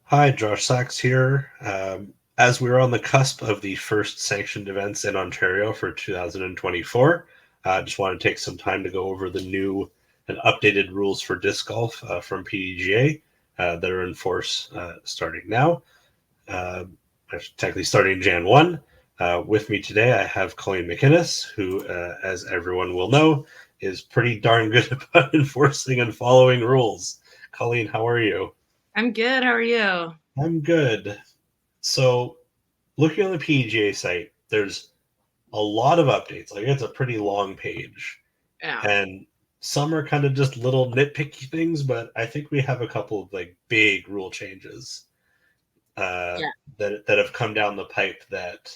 Hi, Josh Sachs here. As we're on the cusp of the first sanctioned events in Ontario for 2024, I just want to take some time to go over the new and updated rules for disc golf from PDGA that are in force starting now, uh, technically starting Jan 1. With me today, I have Colleen McInnes, who, as everyone will know, is pretty darn good about enforcing and following rules. Colleen, how are you? I'm good. How are you? I'm good. So, looking on the PDGA site, there's a lot of updates. Like, it's a pretty long page, Yeah. and some are kind of just little nitpicky things, but I think we have a couple of like big rule changes uh, Yeah. that have come down the pipe that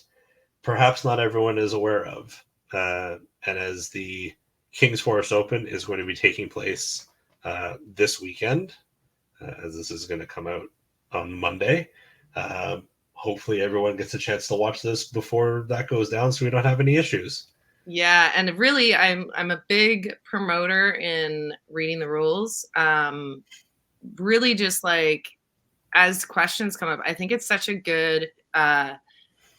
perhaps not everyone is aware of. And as the King's Forest Open is going to be taking place this weekend, as this is going to come out on Monday. Hopefully, everyone gets a chance to watch this before that goes down, so we don't have any issues. Yeah, and really I'm a big promoter in reading the rules. Really just like as questions come up, I think it's such a good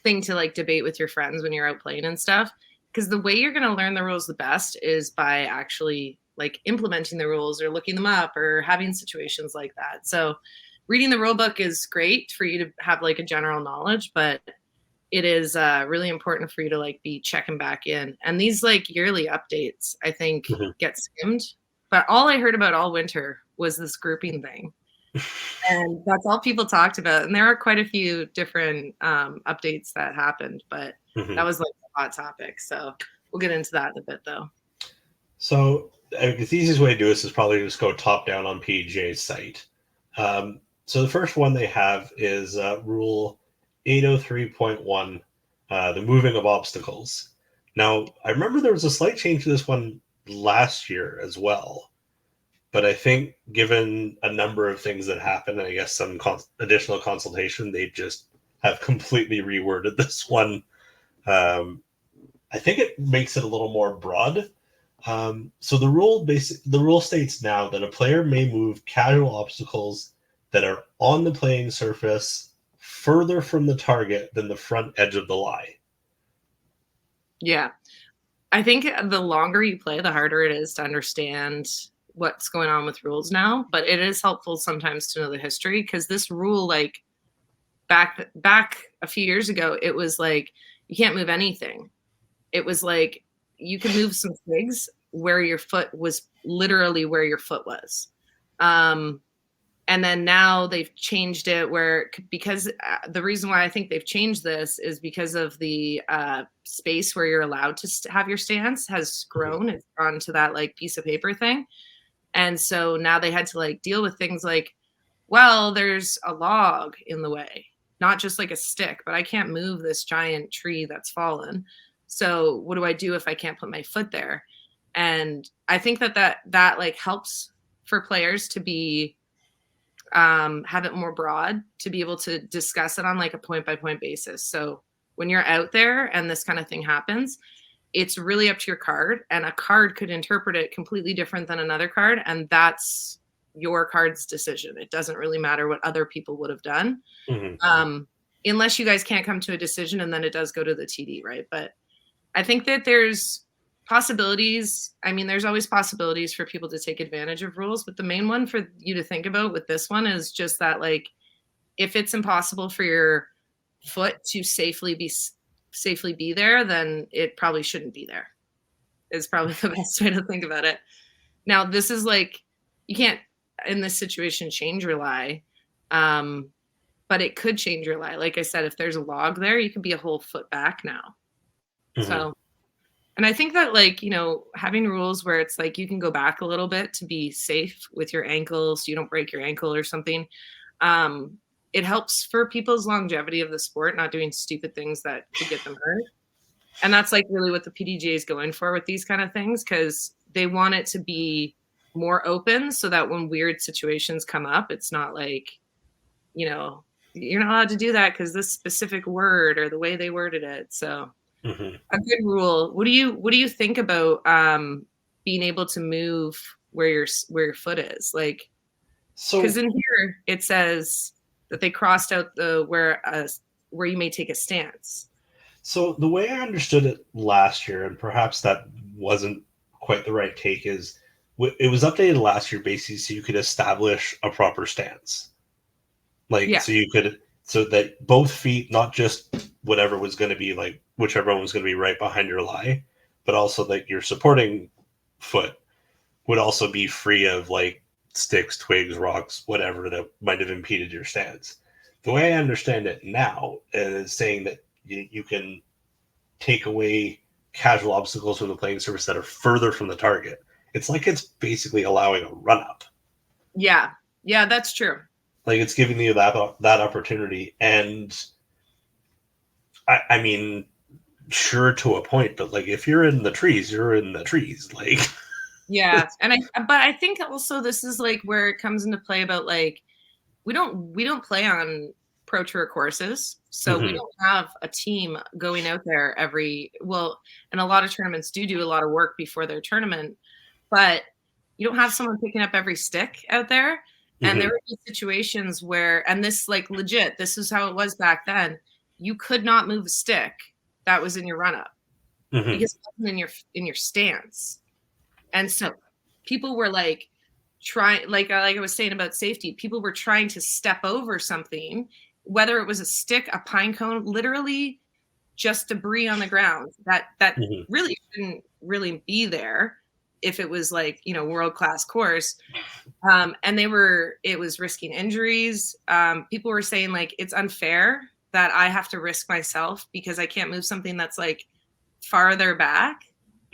thing to like debate with your friends when you're out playing and stuff. Because the way you're gonna learn the rules the best is by actually like implementing the rules or looking them up or having situations like that. So reading the rule book is great for you to have like a general knowledge, but it is really important for you to like be checking back in. And these like yearly updates, I think, Mhm. get skimmed. But all I heard about all winter was this grouping thing. And that's all people talked about. And there are quite a few different updates that happened, but that Mhm. was like a hot topic. So we'll get into that in a bit though. So, I think the easiest way to do this is probably just go top down on PGA's site. So, the first one they have is Rule 803.1, the moving of obstacles. Now, I remember there was a slight change to this one last year as well. But I think, given a number of things that happened, and I guess some additional consultation, they just have completely reworded this one. Um, I think it makes it a little more broad. So the rule states now that a player may move casual obstacles that are on the playing surface further from the target than the front edge of the lie. Yeah. I think the longer you play, the harder it is to understand what's going on with rules now. But it is helpful sometimes to know the history because this rule, like back a few years ago, it was like you can't move anything. It was like you could move some twigs where your foot was literally where your foot was. Um, and then now they've changed it where because the reason why I think they've changed this is because of the space where you're allowed to have your stance has Mhm. grown. It's gone to that like piece of paper thing. And so now they had to like deal with things like, well, there's a log in the way, not just like a stick, but I can't move this giant tree that's fallen. So what do I do if I can't put my foot there? And I think that like helps for players to be have it more broad to be able to discuss it on like a point by point basis. So when you're out there and this kind of thing happens, it's really up to your card, and a card could interpret it completely different than another card, and that's your card's decision. It doesn't really matter what other people would have done, Mhm. unless you guys can't come to a decision, and then it does go to the TD, right? But I think that there's possibilities. I mean, there's always possibilities for people to take advantage of rules, but the main one for you to think about with this one is just that, like, if it's impossible for your foot to safely be there, then it probably shouldn't be there. Is probably the best way to think about it. Now, this is like you can't in this situation change your lie, um, but it could change your lie. Like I said, if there's a log there, you could be a whole foot back now. Mhm. So, and I think that like having rules where it's like you can go back a little bit to be safe with your ankle, so you don't break your ankle or something. Um, it helps for people's longevity of the sport, not doing stupid things that could get them hurt. And that's like really what the PDGA is going for with these kind of things because they want it to be more open so that when weird situations come up, it's not like, you know, you're not allowed to do that because this specific word or the way they worded it. So Mhm. a good rule. What do you think about being able to move where your foot is? Like, because So, in here it says that they crossed out the where you may take a stance. So the way I understood it last year, and perhaps that wasn't quite the right take, is it was updated last year basically so you could establish a proper stance. Like, Yeah. so you could, so that both feet, not just whatever was going to be like, whichever one was going to be right behind your lie, but also like your supporting foot would also be free of like sticks, twigs, rocks, whatever that might have impeded your stance. The way I understand it now is saying that you can take away casual obstacles from the playing surface that are further from the target. It's like it's basically allowing a run up. Yeah. Yeah, that's true. Like it's giving you that opportunity. And I mean, sure to a point, but like if you're in the trees, you're in the trees. Like yeah. But I think also this is like where it comes into play about like we don't play on pro tour courses, so we don't have a team going out there and a lot of tournaments do a lot of work before their tournament, but you don't have someone picking up every stick out there. And there would be situations where, and this like legit, this is how it was back then. You could not move a stick that was in your run up because it wasn't in your stance. And so people were like trying, like I was saying about safety, people were trying to step over something, whether it was a stick, a pine cone, literally just debris on the ground that really shouldn't really be there if it was like, world-class course. And it was risking injuries. People were saying like, it's unfair that I have to risk myself because I can't move something that's like farther back.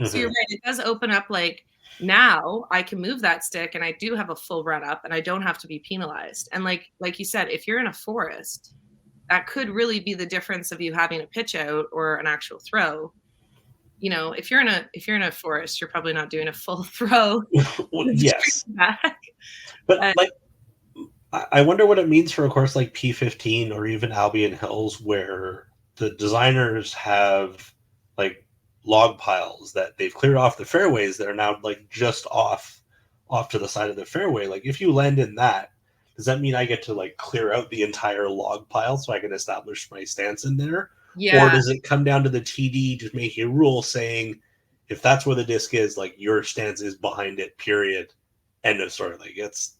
So you're right. It does open up like, now I can move that stick and I do have a full run up and I don't have to be penalized. And like you said, if you're in a forest, that could really be the difference of you having a pitch out or an actual throw. If you're in a forest, you're probably not doing a full throw. Well, yes. But like, I wonder what it means for a course like P15 or even Albion Hills, where the designers have like log piles that they've cleared off the fairways that are now like just off to the side of the fairway. Like if you land in that, does that mean I get to like clear out the entire log pile so I can establish my stance in there? Yeah. Or does it come down to the TD just making a rule saying if that's where the disc is, like your stance is behind it, period, end of story? Like it's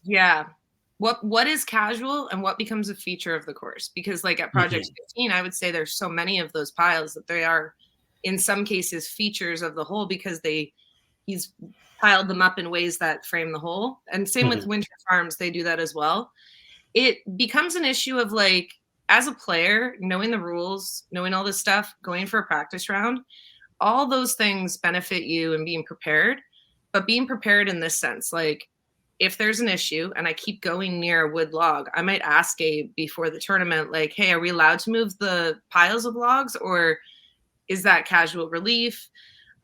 what is casual and what becomes a feature of the course? Because like at Project 15, I would say there's so many of those piles that they are in some cases features of the hole because he's piled them up in ways that frame the hole. And same with Winter Farms, they do that as well. It becomes an issue of like, as a player, knowing the rules, knowing all this stuff, going for a practice round, all those things benefit you and being prepared. But being prepared in this sense, like if there's an issue and I keep going near a wood log, I might ask Abe before the tournament, like, hey, are we allowed to move the piles of logs or is that casual relief?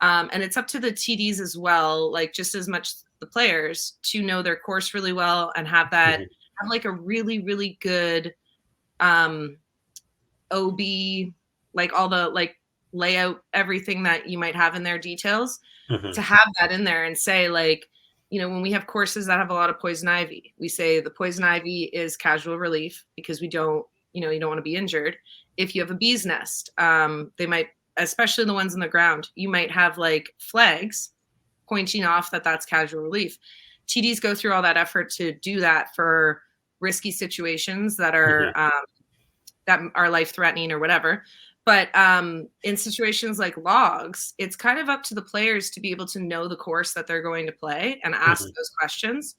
And it's up to the TDs as well, like just as much the players to know their course really well and have that, have like a really, really good OB, like all the like layout, everything that you might have in their details, to have that in there and say like, when we have courses that have a lot of poison ivy, we say the poison ivy is casual relief because we don't, you don't want to be injured. If you have a bee's nest, they might, especially the ones on the ground, you might have like flags pointing off that that's casual relief. TDs go through all that effort to do that for risky situations that are life-threatening or whatever. But in situations like logs, it's kind of up to the players to be able to know the course that they're going to play and ask those questions.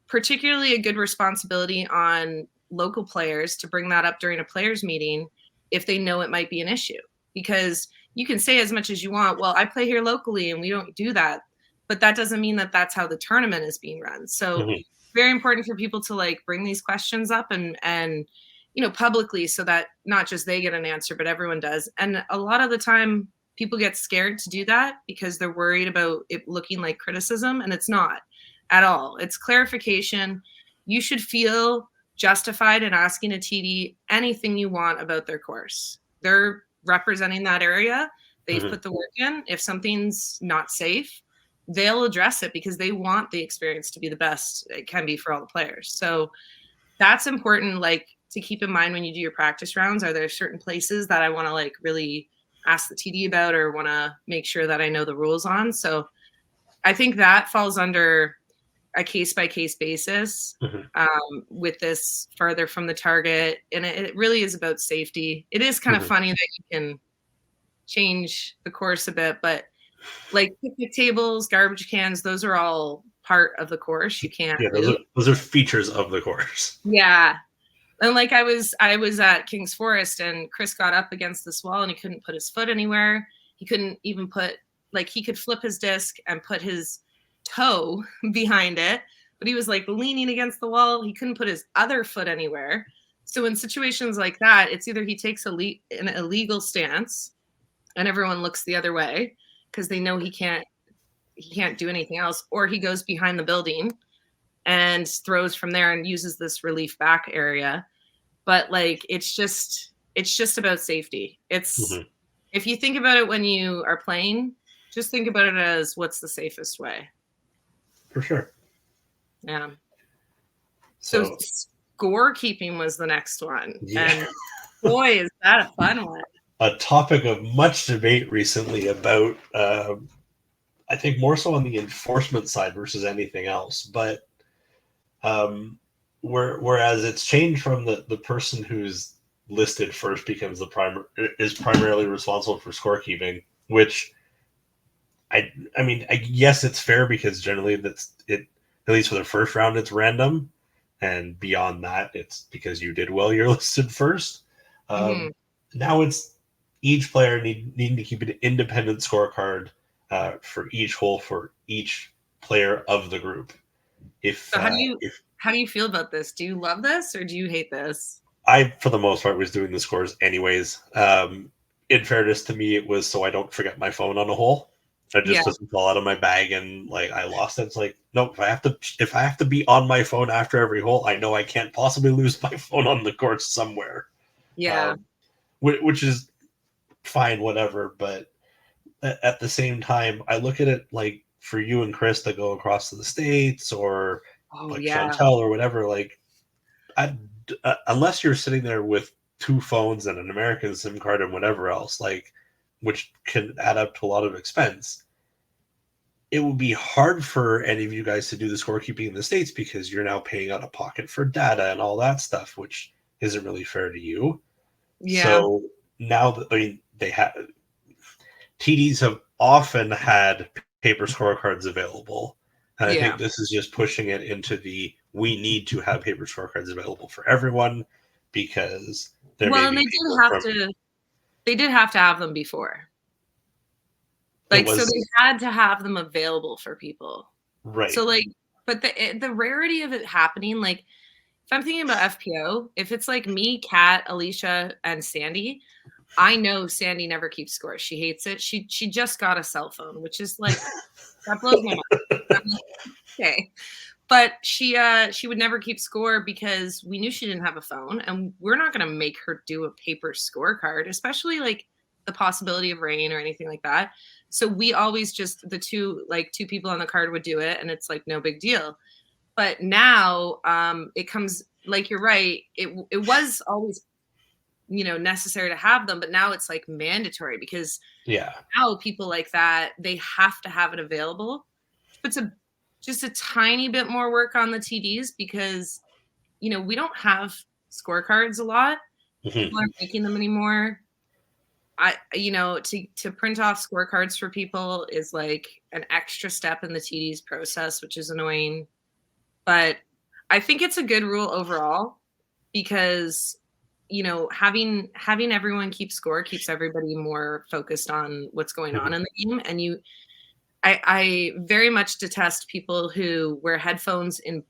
Particularly a good responsibility on local players to bring that up during a players meeting if they know it might be an issue. Because you can say as much as you want, well, I play here locally and we don't do that. But that doesn't mean that that's how the tournament is being run. So very important for people to like bring these questions up and publicly so that not just they get an answer, but everyone does. And a lot of the time people get scared to do that because they're worried about it looking like criticism, and it's not at all. It's clarification. You should feel justified in asking a TD anything you want about their course. They're representing that area. They've put the work in. If something's not safe, they'll address it because they want the experience to be the best it can be for all the players. So that's important. Like to keep in mind when you do your practice rounds? Are there certain places that I want to like really ask the TD about or want to make sure that I know the rules on? So I think that falls under a case-by-case basis with this farther from the target. And it really is about safety. It is kind of funny that you can change the course a bit, but like picnic tables, garbage cans, those are all part of the course. You can't those are features of the course. Yeah. And like I was at King's Forest and Chris got up against this wall and he couldn't put his foot anywhere. He couldn't even put, like, he could flip his disc and put his toe behind it, but he was like leaning against the wall. He couldn't put his other foot anywhere. So in situations like that, it's either he takes an illegal stance and everyone looks the other way because they know he can't do anything else, or he goes behind the building and throws from there and uses this relief back area. But like, it's just about safety. It's if you think about it when you are playing, just think about it as what's the safest way. For sure. Yeah. So scorekeeping was the next one. Yeah. And boy, is that a fun one. A topic of much debate recently about, I think more so on the enforcement side versus anything else. But whereas it's changed from the person who's listed first becomes is primarily responsible for scorekeeping, which I mean, I guess it's fair because generally that's it. At least for the first round, it's random, and beyond that, it's because you did well. You're listed first. Now it's each player needing to keep an independent scorecard for each hole for each player of the group. So how do you feel about this? Do you love this or do you hate this? I, for the most part, was doing the scores anyways. In fairness to me, it was so I don't forget my phone on a hole. It just doesn't fall out of my bag and like I lost it. It's like, no, if I have to be on my phone after every hole, I know I can't possibly lose my phone on the course somewhere. Yeah. Which is fine, whatever. But at the same time, I look at it like for you and Chris to go across to the States or Chantel or whatever, like unless you're sitting there with two phones and an American SIM card and whatever else, like, which can add up to a lot of expense, it would be hard for any of you guys to do the scorekeeping in the States because you're now paying out of pocket for data and all that stuff, which isn't really fair to you. Yeah. So now that, I mean, TDs have often had paper scorecards available. And I think this is just pushing it into we need to have paper scorecards available for everyone because they did have to have them before. Like, so they had to have them available for people. Right. So like, but the rarity of it happening, like if I'm thinking about FPO, if it's like me, Kat, Alicia, and Sandy, I know Sandy never keeps score. She hates it. She just got a cell phone, which is like, that blows my mind. Okay. But she would never keep score because we knew she didn't have a phone, and we're not going to make her do a paper scorecard, especially like the possibility of rain or anything like that. So we always just two people on the card would do it, and it's like no big deal. But now it comes, like, you're right. It was always, necessary to have them, but now it's like mandatory because now people like that, they have to have it available. It's just a tiny bit more work on the TDs because, we don't have scorecards a lot. People aren't making them anymore. To print off scorecards for people is like an extra step in the TDs process, which is annoying. But I think it's a good rule overall because, having everyone keep score keeps everybody more focused on what's going on in the game. And I very much detest people who wear headphones in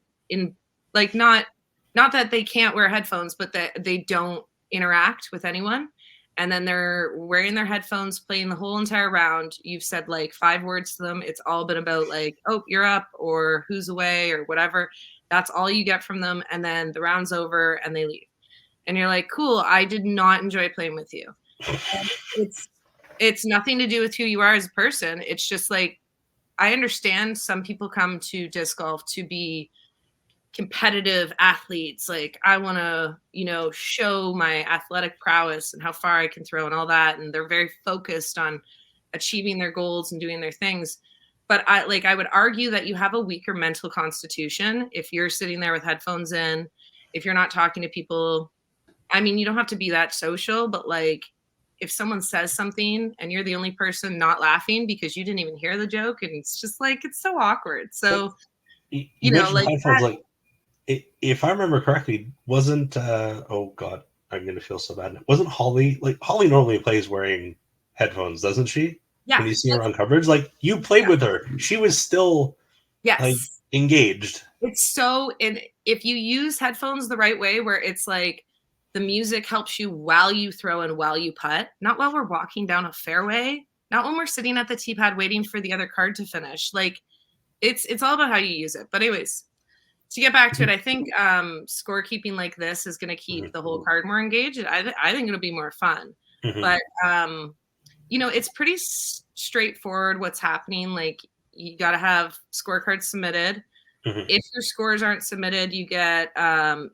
like, not that they can't wear headphones, but that they don't interact with anyone. And then they're wearing their headphones, playing the whole entire round. You've said like 5 words to them. It's all been about like, oh, you're up or who's away or whatever. That's all you get from them. And then the round's over and they leave. And you're like, cool, I did not enjoy playing with you. It's nothing to do with who you are as a person. It's just like, I understand some people come to disc golf to be competitive athletes. Like, I want to, you know, show my athletic prowess and how far I can throw and all that. And they're very focused on achieving their goals and doing their things. But I would argue that you have a weaker mental constitution if you're sitting there with headphones in, if you're not talking to people. I mean, you don't have to be that social, but like, if someone says something and you're the only person not laughing because you didn't even hear the joke, and it's just like, it's so awkward. So, you know, mentioned like headphones. that, Like, if I remember correctly, wasn't oh god, I'm gonna feel so bad. Wasn't Holly, like, Holly normally plays wearing headphones, doesn't she? yeah, When you see her on coverage, like, you played yeah, with her, she was still like yes. engaged. It's so, and if you use headphones the right way, where it's like the music helps you while you throw and while you putt, not while we're walking down a fairway, not when we're sitting at the tee pad waiting for the other card to finish. Like, it's all about how you use it. But anyways, to get back to it, I think scorekeeping like this is going to keep the whole card more engaged. I think it'll be more fun. Mm-hmm. But you know, it's pretty straightforward what's happening. Like, you got to have scorecards submitted. Mm-hmm. If your scores aren't submitted, you get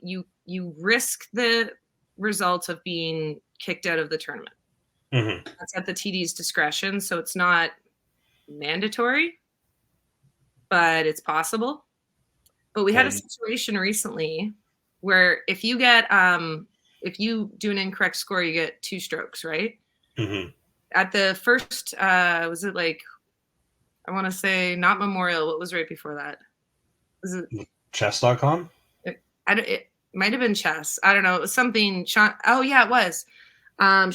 you risk the result of being kicked out of the tournament. Mm-hmm. That's at the TD's discretion, so it's not mandatory, but it's possible. But we had a situation recently where if you do an incorrect score, you get 2 strokes, right? Mm-hmm. At the first, was it like, I want to say not Memorial? What was right before that? Was it Chess.com? It might have been chess. I don't know. It was something. Sean. Oh yeah, it was.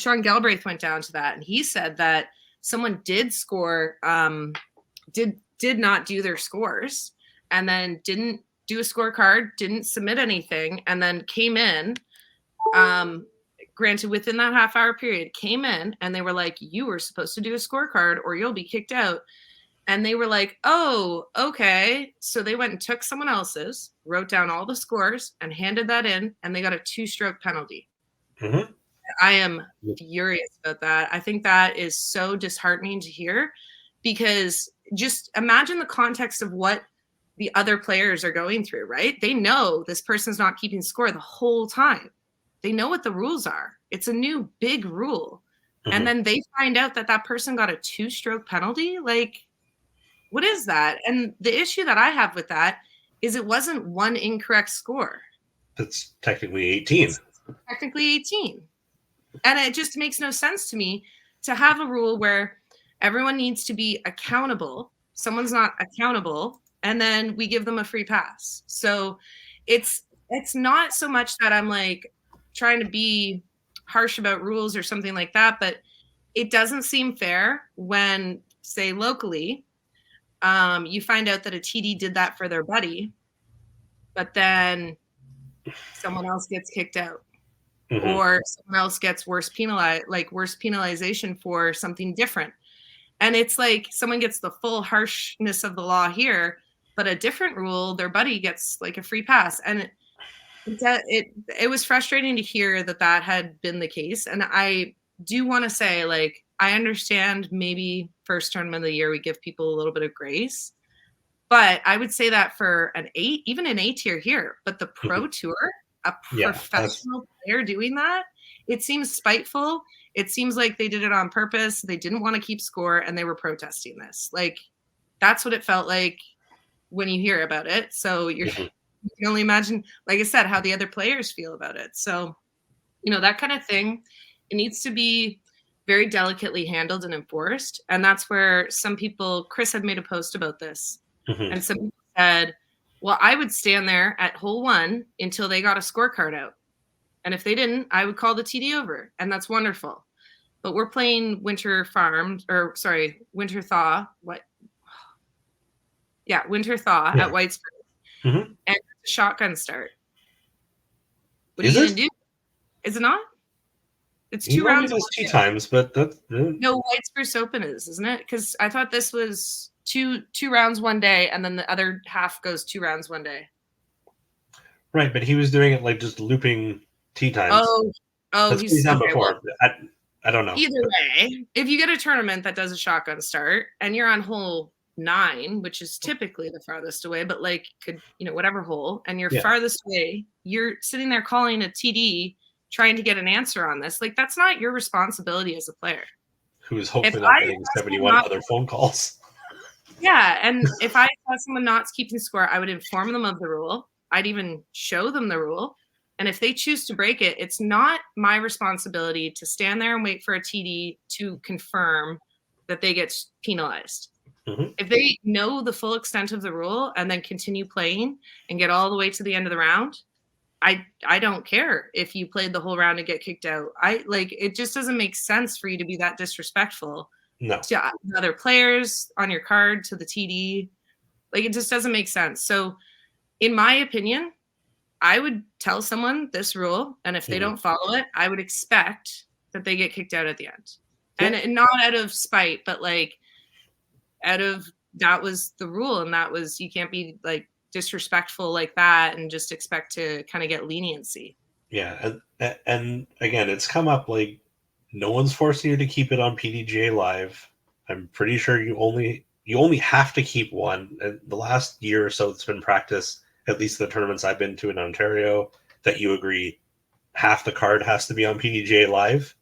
Sean Galbraith went down to that, and he said that someone did score. Did not do their scores, and then didn't do a scorecard, didn't submit anything, and then came in. Granted, within that half-hour period, came in, and they were like, "You were supposed to do a scorecard, or you'll be kicked out." And they were like, "Oh, okay." So they went and took someone else's, wrote down all the scores, and handed that in, and they got a 2-stroke penalty. Mm-hmm. I am furious about that. I think that is so disheartening to hear, because just imagine the context of what the other players are going through, right? They know this person's not keeping score the whole time. They know what the rules are. It's a new big rule. Mm-hmm. And then they find out that that person got a 2-stroke penalty. Like, what is that? And the issue that I have with that is it wasn't one incorrect score. It's technically 18. It's technically 18. And it just makes no sense to me to have a rule where everyone needs to be accountable. Someone's not accountable, and then we give them a free pass. So it's not so much that I'm like trying to be harsh about rules or something like that, but it doesn't seem fair when, say, locally, you find out that a TD did that for their buddy, but then someone else gets kicked out. Mm-hmm. Or someone else gets worse penalization for something different. And it's like someone gets the full harshness of the law here, but a different rule, their buddy gets like a free pass. And it was frustrating to hear that had been the case. And I do want to say, like, I understand maybe first tournament of the year, we give people a little bit of grace, but I would say that for even an A tier here, but the pro tour, a professional player doing that, it seems spiteful. It seems like they did it on purpose. They didn't want to keep score, and they were protesting this. Like, that's what it felt like when you hear about it. So you can only imagine, like I said, how the other players feel about it. So, you know, that kind of thing, it needs to be very delicately handled and enforced. And that's where some people, Chris had made a post about this, and some people said, well, I would stand there at hole 1 until they got a scorecard out. And if they didn't, I would call the TD over. And that's wonderful. But we're playing Winter Thaw. Winter Thaw at White Spruce. And it's a shotgun start. What are you going to do? Is it not? It's 2 rounds. It's 2 times, but that's... No, White Spruce Open isn't it? Because I thought this was two rounds one day, and then the other half goes 2 rounds one day. Right, but he was doing it like just looping tee times. Oh, he's done before. Well, I don't know. Either way, if you get a tournament that does a shotgun start and you're on hole 9, which is typically the farthest away, but like could, whatever hole, and you're Yeah. farthest away, you're sitting there calling a TD trying to get an answer on this. Like, that's not your responsibility as a player. Who's If hopefully not I getting saw someone 71 not, other phone calls. yeah, and if I saw someone not keeping score, I would inform them of the rule. I'd even show them the rule. And if they choose to break it, it's not my responsibility to stand there and wait for a TD to confirm that they get penalized. Mhm. If they know the full extent of the rule and then continue playing and get all the way to the end of the round, I don't care if you played the whole round and get kicked out. It just doesn't make sense for you to be that disrespectful No. to other players on your card, to the TD. Like, it just doesn't make sense. So in my opinion, I would tell someone this rule, and if they don't follow it, I would expect that they get kicked out at the end. Yep. And not out of spite, but like out of, that was the rule, and that was, you can't be like disrespectful like that and just expect to kind of get leniency. Yeah, and again, it's come up like no one's forcing you to keep it on PDGA Live. I'm pretty sure you only have to keep one. And the last year or so, it's been practice, at least the tournaments I've been to in Ontario, that you agree half the card has to be on PDGA Live.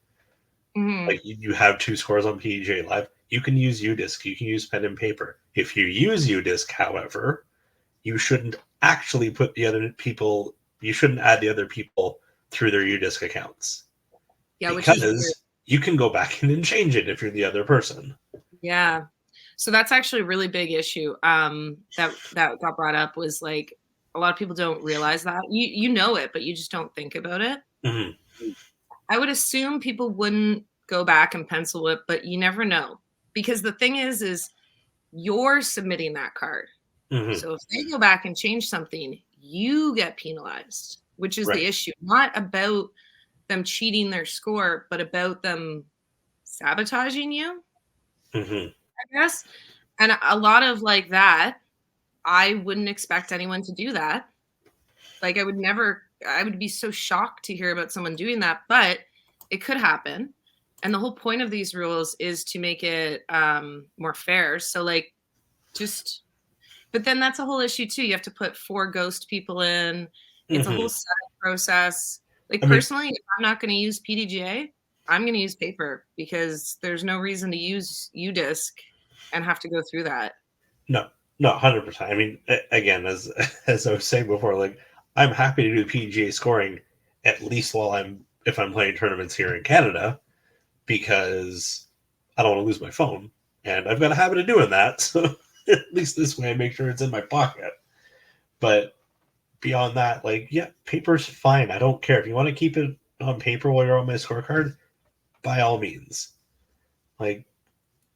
Mm-hmm. Like you have 2 scores on PDGA Live. You can use UDisc. You can use pen and paper. If you use UDisc, however, you shouldn't actually put the other people. You shouldn't add the other people through their UDisc accounts. Yeah, because you can go back in and change it if you're the other person. Yeah. So that's actually a really big issue that got brought up, was like a lot of people don't realize that. You know it, but you just don't think about it. Mm-hmm. I would assume people wouldn't go back and pencil it, but you never know. Because the thing is you're submitting that card. Mm-hmm. So if they go back and change something, you get penalized, which is Right. the issue. Not about them cheating their score, but about them sabotaging you, Mm-hmm. I guess. And a lot of like that, I wouldn't expect anyone to do that. Like, I would be so shocked to hear about someone doing that, but it could happen. And the whole point of these rules is to make it more fair. So like, but then that's a whole issue too. You have to put 4 ghost people in. It's a whole setup process. Like, personally, if I'm not going to use PDGA, I'm going to use paper, because there's no reason to use UDisc and have to go through that. No, 100%. I mean, again, as I was saying before, like, I'm happy to do PDGA scoring, at least if I'm playing tournaments here in Canada, because I don't want to lose my phone, and I've got a habit of doing that. So at least this way I make sure it's in my pocket. But beyond that, like, yeah, paper's fine. I don't care. If you want to keep it on paper while you're on my scorecard, by all means. Like,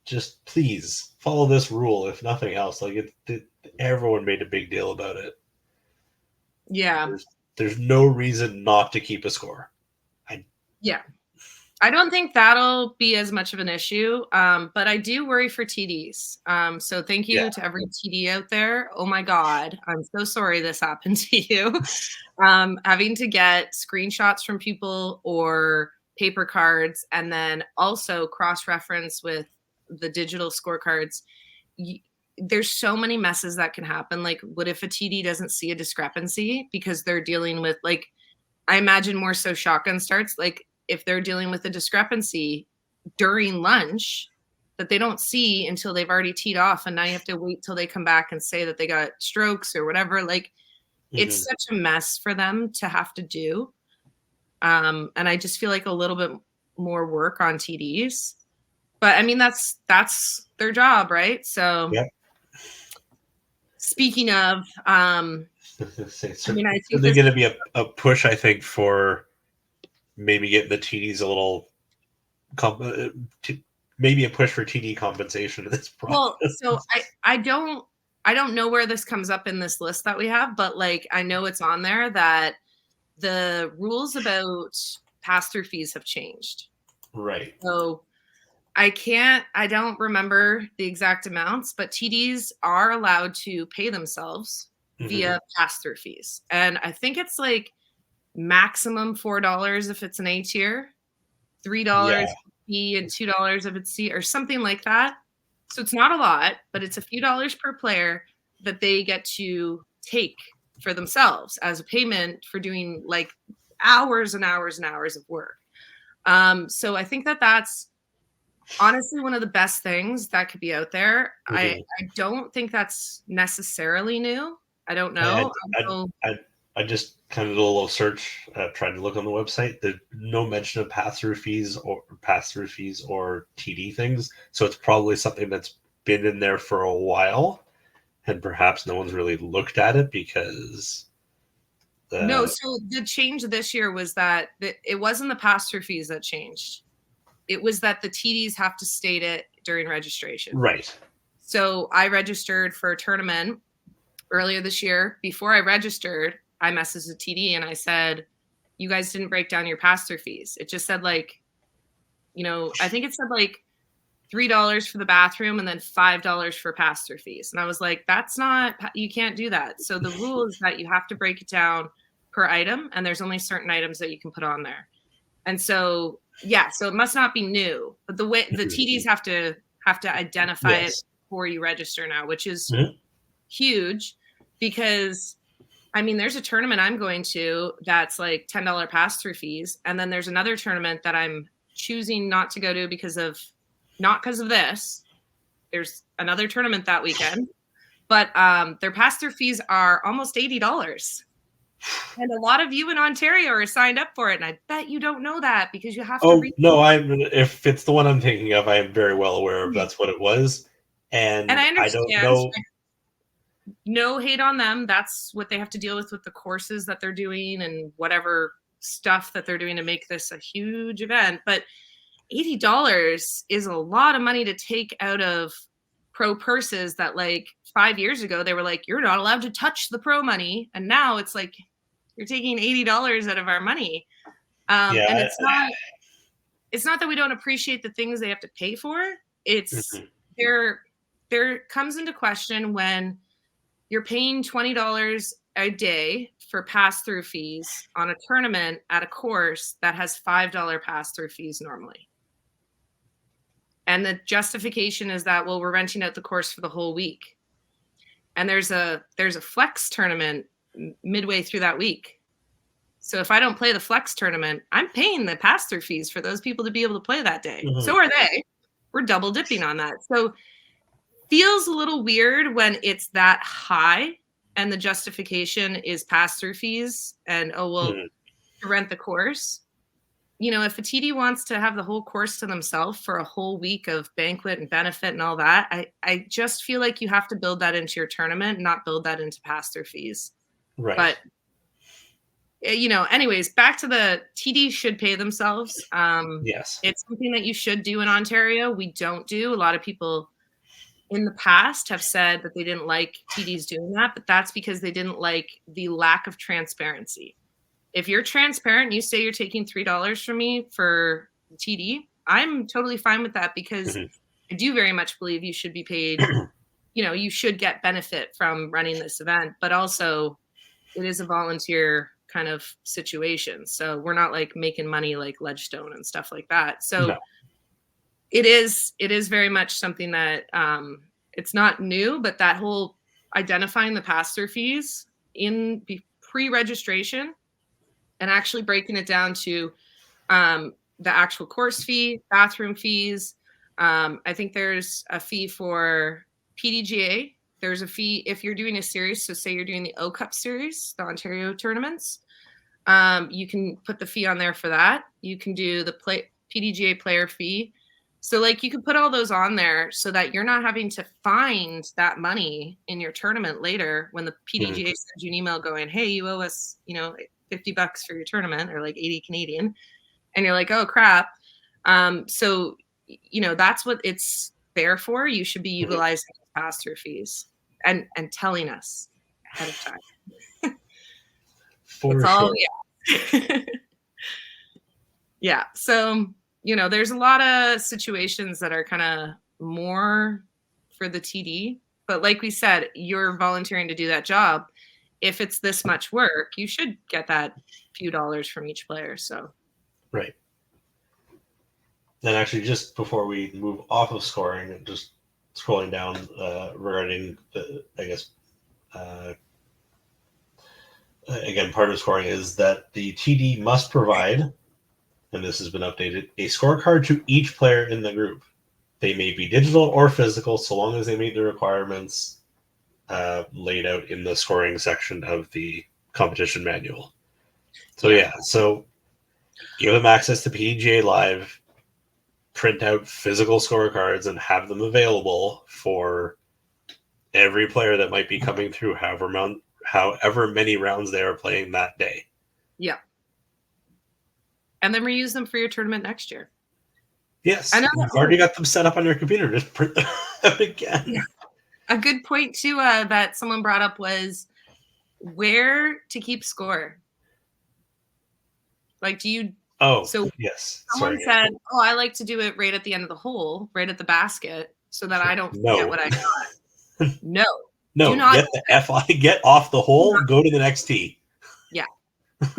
just please follow this rule, if nothing else. Like, everyone made a big deal about it. Yeah. There's no reason not to keep a score. Yeah. I don't think that'll be as much of an issue, but I do worry for TDs. So thank you to every TD out there. Oh my God, I'm so sorry this happened to you. Having to get screenshots from people or paper cards, and then also cross-reference with the digital scorecards. There's so many messes that can happen. Like, what if a TD doesn't see a discrepancy because they're dealing with, like, I imagine more so shotgun starts, like, if they're dealing with a discrepancy during lunch that they don't see until they've already teed off, and now you have to wait till they come back and say that they got strokes or whatever. Like, it's such a mess for them to have to do. And I just feel like a little bit more work on TDs. But I mean, that's their job, right? So speaking of, I mean, I think there's going to be a push, I think, for maybe getting the TDs a little, maybe a push for TD compensation in this process. Well, so I don't know where this comes up in this list that we have, but like, I know it's on there that the rules about pass-through fees have changed. Right. So I don't remember the exact amounts, but TDs are allowed to pay themselves via pass-through fees. And I think it's like maximum $4 if it's an A tier, $3 B, and $2 if it's C, or something like that. So it's not a lot, but it's a few dollars per player that they get to take for themselves as a payment for doing like hours and hours and hours of work. So I think that that's honestly one of the best things that could be out there. I don't think that's necessarily new. I don't know. I just kind of did a little search, tried to look on the website. There's no mention of pass-through fees or TD things, so it's probably something that's been in there for a while, and perhaps no one's really looked at it because. No, so the change this year was that it wasn't the pass-through fees that changed. It was that the TDs have to state it during registration. Right. So I registered for a tournament earlier this year. Before I registered, I messaged the TD and I said, you guys didn't break down your pass-through fees. It just said like, I think it said like $3 for the bathroom and then $5 for pass-through fees. And I was like, you can't do that. So the rule is that you have to break it down per item, and there's only certain items that you can put on there. And so, yeah, so it must not be new, but the way the TDs have to identify it before you register now, which is huge because I mean, there's a tournament I'm going to that's like $10 pass-through fees. And then there's another tournament that I'm choosing not to go to not because of this. There's another tournament that weekend, but their pass-through fees are almost $80. And a lot of you in Ontario are signed up for it. And I bet you don't know that because you have to. No, if it's the one I'm thinking of, I am very well aware of that's what it was. And I understand. I don't know. No hate on them. That's what they have to deal with the courses that they're doing and whatever stuff that they're doing to make this a huge event. But $80 is a lot of money to take out of pro purses that like 5 years ago, they were like, you're not allowed to touch the pro money. And now it's like, you're taking $80 out of our money. And it's not that we don't appreciate the things they have to pay for. It's there comes into question when you're paying $20 a day for pass-through fees on a tournament at a course that has $5 pass-through fees normally. And the justification is that, well, we're renting out the course for the whole week. And there's a flex tournament midway through that week. So if I don't play the flex tournament, I'm paying the pass-through fees for those people to be able to play that day. So are they. We're double dipping on that. So feels a little weird when it's that high and the justification is pass-through fees and, to rent the course. If a TD wants to have the whole course to themselves for a whole week of banquet and benefit and all that, I just feel like you have to build that into your tournament, not build that into pass-through fees. Right. But, anyways, back to the TD should pay themselves. Yes. It's something that you should do in Ontario. We don't do. A lot of people in the past have said that they didn't like TDs doing that, but that's because they didn't like the lack of transparency. If you're transparent, you say you're taking $3 from me for TD, I'm totally fine with that because I do very much believe you should be paid, you should get benefit from running this event, but also it is a volunteer kind of situation. So we're not like making money like Ledgestone and stuff like that. So it is very much something that it's not new, but that whole identifying the pass-through fees in pre-registration and actually breaking it down to the actual course fee, bathroom fees. I think there's a fee for PDGA. There's a fee if you're doing a series. So say you're doing the O Cup series, the Ontario tournaments. You can put the fee on there for that. You can do the PDGA player fee. So like you can put all those on there so that you're not having to find that money in your tournament later when the PDGA sends you an email going, hey, you owe us, $50 for your tournament or like 80 Canadian. And you're like, oh crap. So, that's what it's there for. You should be utilizing pass-through fees and telling us ahead of time. For sure. Yeah. So, there's a lot of situations that are kind of more for the TD, but like we said, you're volunteering to do that job. If it's this much work, you should get that few dollars from each player. So, right. Then actually, just before we move off of scoring, just scrolling down regarding the, I guess, again, part of scoring is that the TD must provide, and this has been updated, a scorecard to each player in the group. They may be digital or physical, so long as they meet the requirements laid out in the scoring section of the competition manual. So so give them access to PDGA Live, print out physical scorecards, and have them available for every player that might be coming through, however many rounds they are playing that day. Yeah. And then reuse them for your tournament next year. Yes, you've already got them set up on your computer. Just print them out again. Yeah. A good point too that someone brought up was where to keep score. Like, do you? Oh, so yes. Someone said, "Oh, I like to do it right at the end of the hole, right at the basket, so that I don't forget what I got." No, do not get the get off the hole. Go to the next tee. Yeah,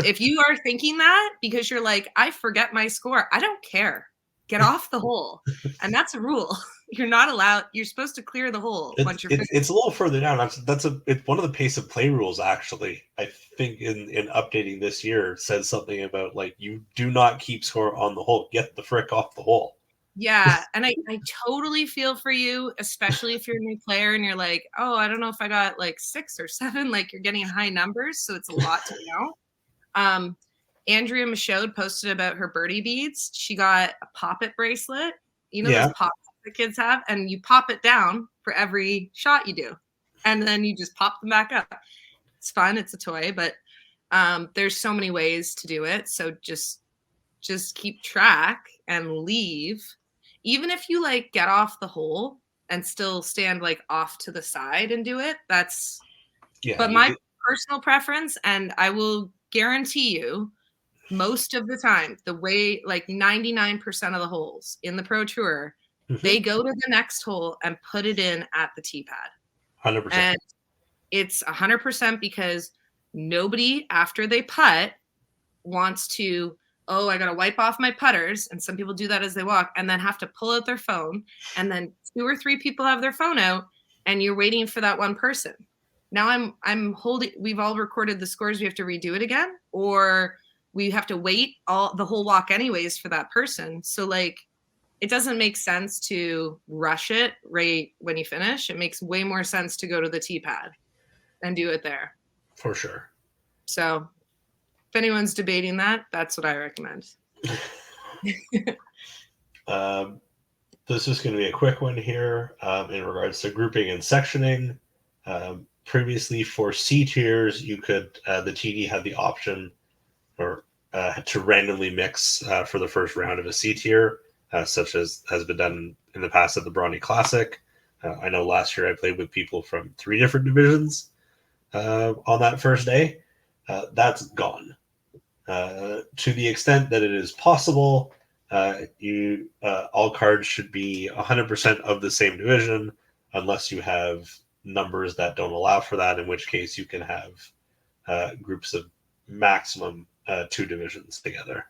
if you are thinking that because you're like, I forget my score, I don't care. Get off the hole, and that's a rule. You're not allowed. You're supposed to clear the hole once you're finished. It's a little further down. It's one of the pace of play rules. Actually, I think in updating this year it says something about like you do not keep score on the hole. Get the frick off the hole. Yeah, and I totally feel for you, especially if you're a new player and you're like, oh, I don't know if I got like 6 or 7. Like you're getting high numbers, so it's a lot to know. Andrea Michaud posted about her birdie beads. She got a pop-it bracelet. You know those pop the kids have, and you pop it down for every shot you do, and then you just pop them back up. It's fun. It's a toy, but there's so many ways to do it. So just keep track and leave. Even if you like get off the hole and still stand like off to the side and do it, that's. Yeah, but my personal preference, and I will guarantee you, most of the time, the way like 99% of the holes in the Pro Tour, they go to the next hole and put it in at the tee pad. 100%. And it's 100% because nobody, after they putt, wants to, oh, I got to wipe off my putters. And some people do that as they walk and then have to pull out their phone. And then 2 or 3 people have their phone out and you're waiting for that one person. Now I'm holding, we've all recorded the scores. We have to redo it again, or we have to wait the whole walk anyways for that person. So like, it doesn't make sense to rush it right when you finish. It makes way more sense to go to the tee pad and do it there. For sure. So if anyone's debating that, that's what I recommend. This is going to be a quick one here in regards to grouping and sectioning. Previously for C tiers, you could, the TD had the option or to randomly mix for the first round of a C tier, such as has been done in the past at the Brawny Classic. I know last year I played with people from 3 different divisions on that first day. That's gone. To the extent that it is possible, all cards should be 100% of the same division, unless you have numbers that don't allow for that, in which case you can have groups of maximum 2 divisions together.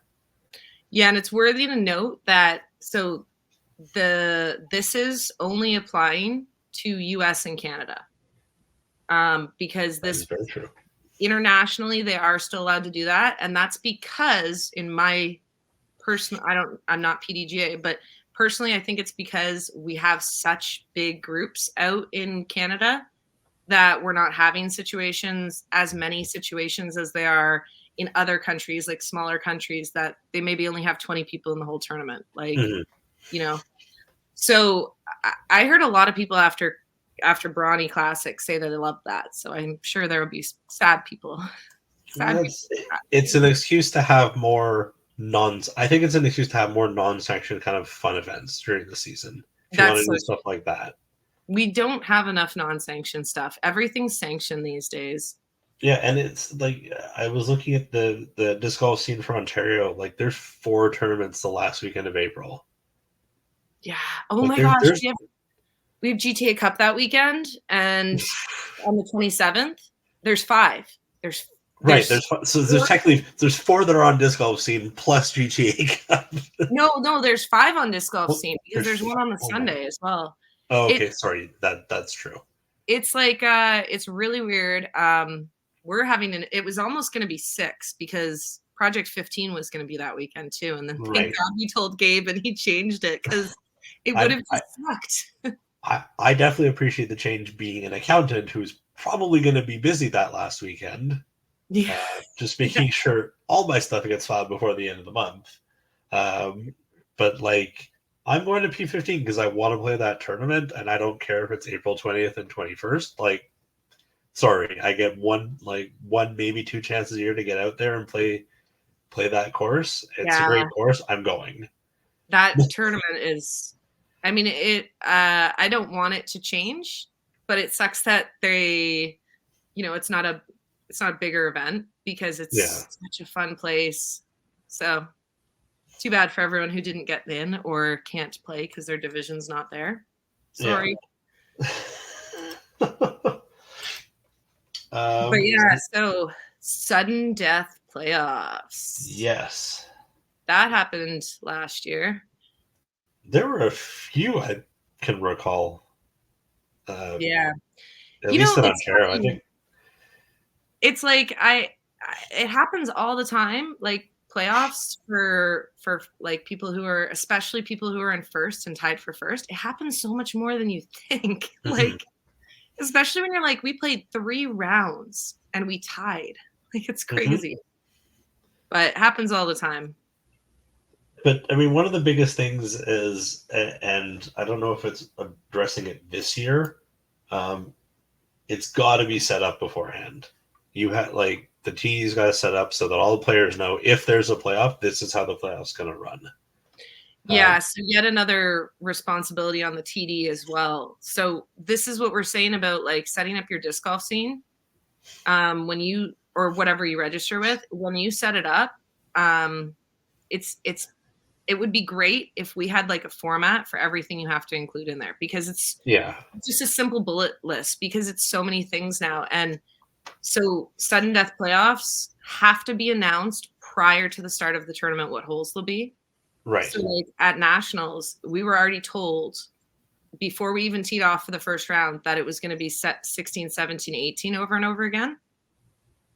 Yeah, and it's worthy to note that this is only applying to US and Canada. Because this is very true. Internationally they are still allowed to do that, and that's because in my personal, I'm not PDGA, but personally I think it's because we have such big groups out in Canada that we're not having as many situations as they are in other countries, like smaller countries that they maybe only have 20 people in the whole tournament. Like, you know, so I heard a lot of people after Brawny Classic say that they love that. So I'm sure there will be sad people. It's an excuse to have more I think it's an excuse to have more non-sanctioned kind of fun events during the season. If you want to do stuff like that. We don't have enough non-sanctioned stuff. Everything's sanctioned these days. Yeah, and it's like I was looking at the disc golf scene for Ontario. Like, there's 4 tournaments the last weekend of April. Yeah. Oh my gosh. We have GTA Cup that weekend, and on the 27th, there's 5. There's technically 4 that are on disc golf scene plus GTA Cup. No, there's 5 on disc golf scene because there's one on the Sunday as well. Oh, It okay, sorry. That's true. it's like it's really weird. We're having it was almost going to be 6 because Project 15 was going to be that weekend too, and then thank Right. God we told Gabe and he changed it because it would I, have I just sucked. I definitely appreciate the change being an accountant who's probably going to be busy that last weekend, Yeah. just making sure all my stuff gets filed before the end of the month. Um, but like, I'm going to P15 because I want to play that tournament, and I don't care if it's April 20th and 21st. Like, sorry, I get one maybe two chances a year to get out there and play that course. It's a Yeah, great course. I'm going. that tournament is I mean I don't want it to change, but it sucks that it's not a bigger event because Yeah. it's such a fun place. So too bad for everyone who didn't get in or can't play because their division's not there. Yeah. Sorry. But um, yeah, so sudden death playoffs. yes. That happened last year. There were a few I can recall, Yeah. at least in It's Ontario. I funny. think. It's like it happens all the time, like playoffs for like people who are especially people who are in first and tied for first. It happens so much more than you think. Mhm. Like especially when you're like we played 3 rounds and we tied. Like it's Mhm. crazy. But it happens all the time. But I mean, one of the biggest things is, and I don't know if it's addressing it this year. Um, it's got to be set up beforehand. You have like the T's got to set up so that all the players know if there's a playoff, this is how the playoff's going to run. Yeah, so yet another responsibility on the TD as well. So this is what we're saying about like setting up your disc golf scene. When you or whatever you register with, when you set it up, um, it's it would be great if we had like a format for everything you have to include in there because it's Yeah. just a simple bullet list because it's so many things now. And so sudden death playoffs have to be announced prior to the start of the tournament what holes they'll be. Right. So like at nationals, we were already told before we even teed off for the first round that it was going to be set 16, 17, 18 over and over again.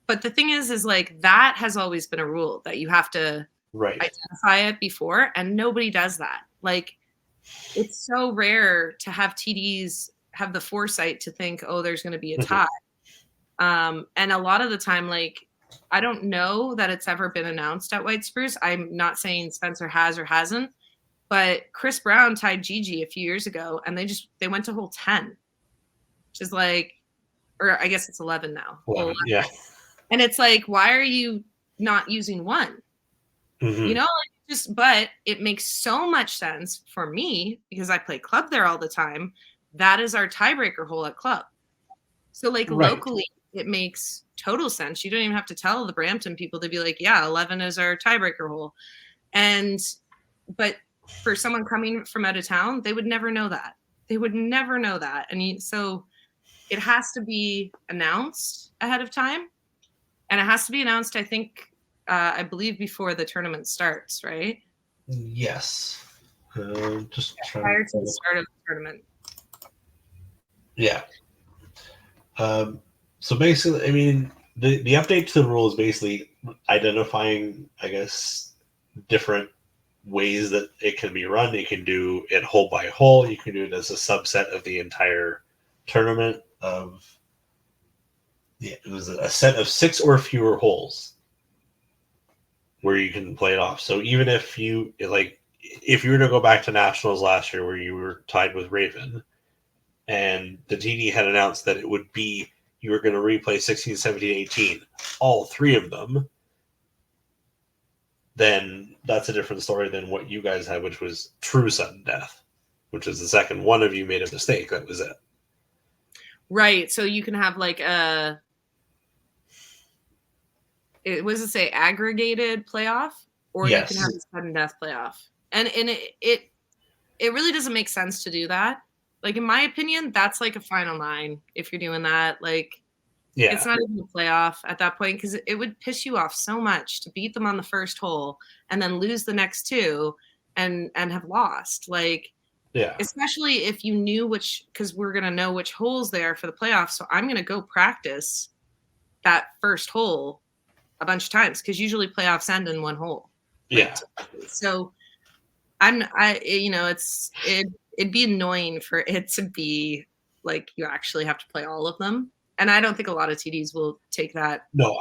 But the thing is like that has always been a rule that you have to Right. identify it before, and nobody does that. Like it's so rare to have TDs have the foresight to think, oh, there's going to be a Mhm. tie. And a lot of the time, like I don't know that it's ever been announced at White Spruce. I'm not saying Spencer has or hasn't, but Chris Brown tied Gigi a few years ago, and they went to hole 10, which is like, or I guess it's 11 now. Hole 11. 11. Yeah. And it's like, why are you not using one? You Hmm. know, like just but it makes so much sense for me because I play club there all the time. That is our tiebreaker hole at club. So like Right. locally, it makes total sense. You don't even have to tell the Brampton people to be like, yeah, 11 is our tiebreaker hole. And but for someone coming from out of town, they would never know that. They would never know that. So it has to be announced ahead of time. And it has to be announced, I think, I believe before the tournament starts, right? Yes. Just trying Prior to. to the start of the tournament. Yeah. Um, so basically, I mean, the update to the rule is basically identifying, I guess, different ways that it can be run. You can do it hole by hole. You can do it as a subset of the entire tournament of. Yeah, it was a set of 6 or fewer holes where you can play it off. So even if if you were to go back to nationals last year where you were tied with Raven, and the TD had announced that it would be you were going to replay 16, 17, 18, all 3 of them, then that's a different story than what you guys had, which was true sudden death, which is the second one of you made a mistake. That was it. Right. So you can have like it was to say aggregated playoff, or you can Yes. have a sudden death playoff. And it really doesn't make sense to do that. Like in my opinion, that's like a final 9 if you're doing that. Like it's Yeah. not even a playoff at that point because it would piss you off so much to beat them on the first hole and then lose the next 2 and have lost. Like Yeah. Especially if you knew which, because we're going to know which holes they are for the playoffs. So I'm going to go practice that first hole a bunch of times, because usually playoffs end in one hole. Yeah. So it'd be annoying for it to be like you actually have to play all of them. And I don't think a lot of TDs will take that. No,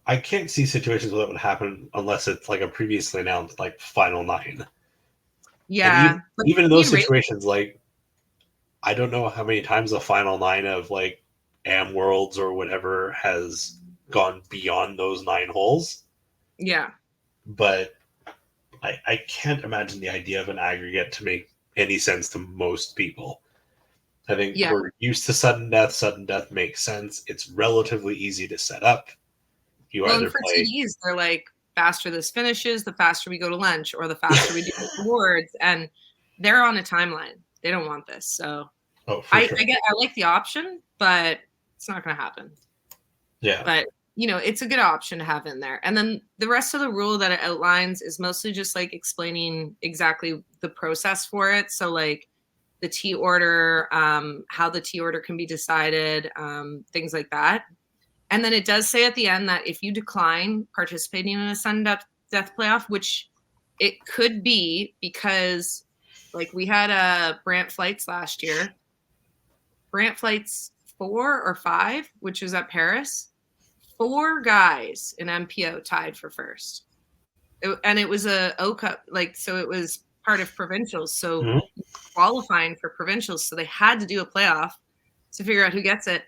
I can't see situations where that would happen unless it's like a previously announced like final 9. And Yeah. even in those situations, like I don't know how many times the final 9 of like Am Worlds or whatever has gone beyond those 9 holes. Yeah. But I can't imagine the idea of an aggregate to make any sense to most people. I think we're used to sudden death. Sudden death makes sense. It's relatively easy to set up. You Well, either and for play TDs, they're like, faster this finishes, the faster we go to lunch, or the faster we do the awards. And they're on a timeline. They don't want this. So I like the option, but it's not going to happen. Yeah. But, it's a good option to have in there. And then the rest of the rule that it outlines is mostly just like explaining exactly the process for it. So like the T order, how the T order can be decided, things like that. And then it does say at the end that if you decline participating in a sudden death playoff, which it could be because like we had a Brant Flights last year, Brant Flights 4 or 5, which was at Paris, 4 guys in MPO tied for first. And it was a O Cup, so it was part of provincials. So qualifying for provincials. So they had to do a playoff to figure out who gets it.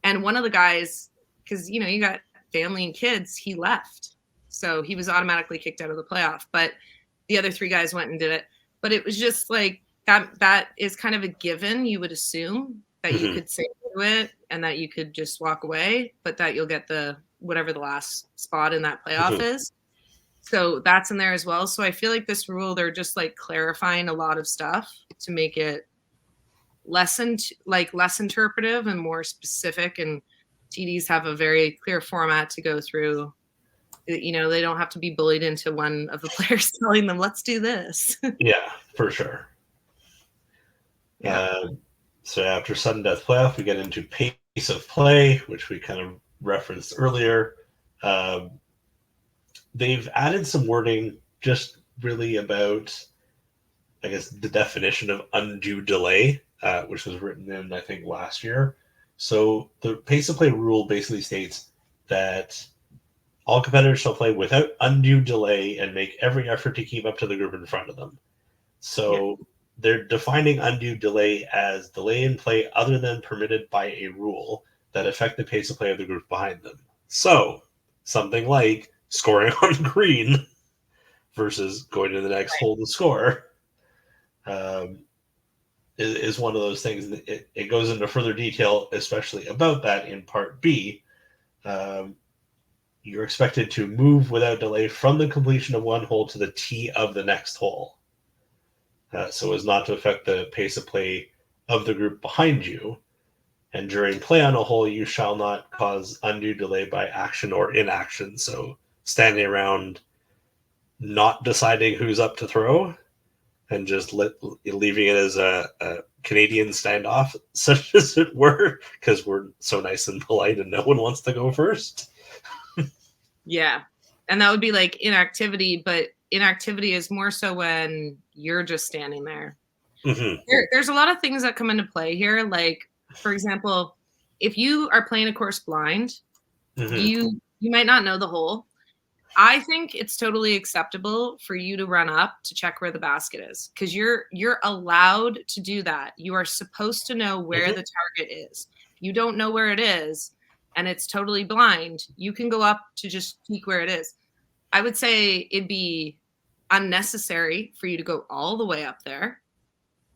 And one of the guys, because you got family and kids, he left, so he was automatically kicked out of the playoff. But the other 3 guys went and did it. But it was just like that is kind of a given. You would assume that you could say to it and that you could just walk away, but that you'll get the whatever the last spot in that playoff is. So that's in there as well. So I feel like this rule, they're just like clarifying a lot of stuff to make it less interpretive and more specific. And TDs have a very clear format to go through. They don't have to be bullied into one of the players telling them, let's do this. Yeah, for sure. Yeah. So after sudden death playoff, we get into pace of play, which we kind of referenced earlier. They've added some wording just really about, I guess, the definition of undue delay, which was written in, I think, last year. So the pace of play rule basically states that all competitors shall play without undue delay and make every effort to keep up to the group in front of them. So they're defining undue delay as delay in play other than permitted by a rule that affect the pace of play of the group behind them. So something like scoring on green versus going to the next hole to score is one of those things. It goes into further detail, especially about that in Part B. You're expected to move without delay from the completion of one hole to the tee of the next hole, so as not to affect the pace of play of the group behind you. And during play on a hole, you shall not cause undue delay by action or inaction. So standing around not deciding who's up to throw and just leaving it as a Canadian standoff, such as it were, because we're so nice and polite and no one wants to go first. Yeah. And that would be like inactivity, but inactivity is more so when you're just standing there. There's a lot of things that come into play here. Like, for example, if you are playing a course blind, you might not know the hole. I think it's totally acceptable for you to run up to check where the basket is, because you're allowed to do that. You are supposed to know where the target is. If you don't know where it is and it's totally blind, you can go up to just peek where it is. I would say it'd be unnecessary for you to go all the way up there.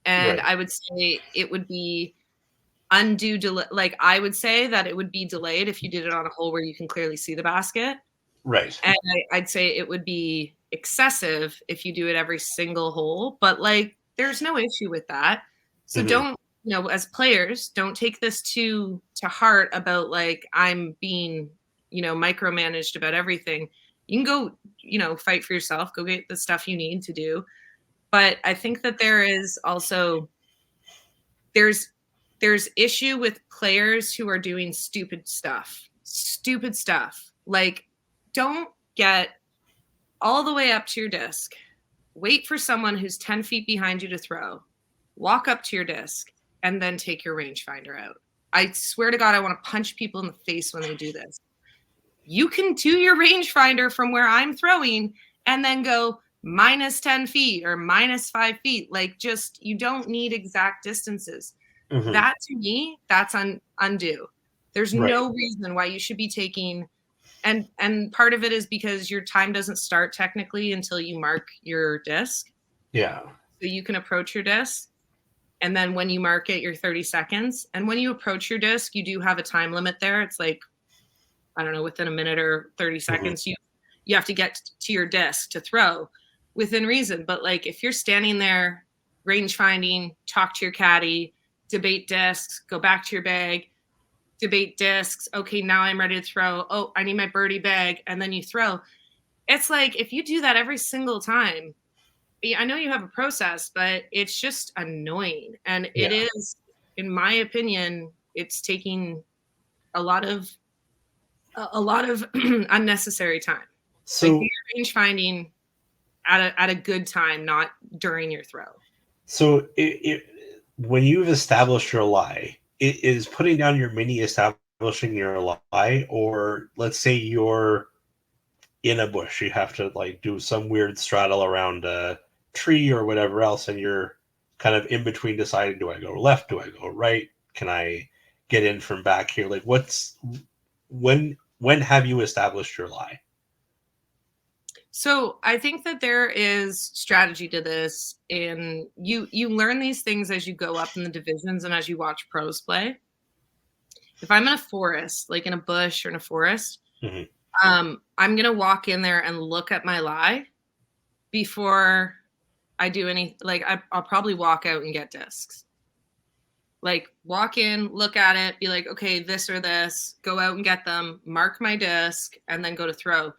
And I would say it would be undue delay. Like, I would say that it would be delayed if you did it on a hole where you can clearly see the basket. Right. And I'd say it would be excessive if you do it every single hole. But like, there's no issue with that. So don't, as players, don't take this to heart about like, I'm being, micromanaged about everything. You can go, fight for yourself, go get the stuff you need to do. But I think that there is also there's issue with players who are doing stupid stuff. Like, don't get all the way up to your disc, wait for someone who's 10 feet behind you to throw, walk up to your disc, and then take your rangefinder out. I swear to God, I want to punch people in the face when they do this. You can do your rangefinder from where I'm throwing and then go minus 10 feet or minus 5 feet. Like, just, you don't need exact distances. Mhm. That, to me, that's undue. There's Right. no reason why you should be taking, and part of it is because your time doesn't start technically until you mark your disc. Yeah. So you can approach your disc. And then when you mark it, you're 30 seconds. And when you approach your disc, you do have a time limit there. It's like, I don't know, within a minute or 30 seconds, you have to get to your disc to throw within reason. But like, if you're standing there, range finding, talk to your caddy, debate discs, go back to your bag, debate discs. Okay, now I'm ready to throw. Oh, I need my birdie bag. And then you throw. It's like, if you do that every single time, I know you have a process, but it's just annoying. And it is, in my opinion, it's taking a lot of unnecessary time. So like, you're range finding at a good time, not during your throw. So when you've established your lie, is putting down your mini establishing your lie, or let's say you're in a bush, you have to like do some weird straddle around a tree or whatever else, and you're kind of in between deciding, do I go left, do I go right, can I get in from back here? Like, when have you established your lie? So I think that there is strategy to this, and you learn these things as you go up in the divisions and as you watch pros play. If I'm in a forest, like in a bush or in a forest, I'm gonna walk in there and look at my lie before I do any. Like, I'll probably walk out and get discs. Like, walk in, look at it, be like, okay, this or this, go out and get them, mark my disc, and then go to throw.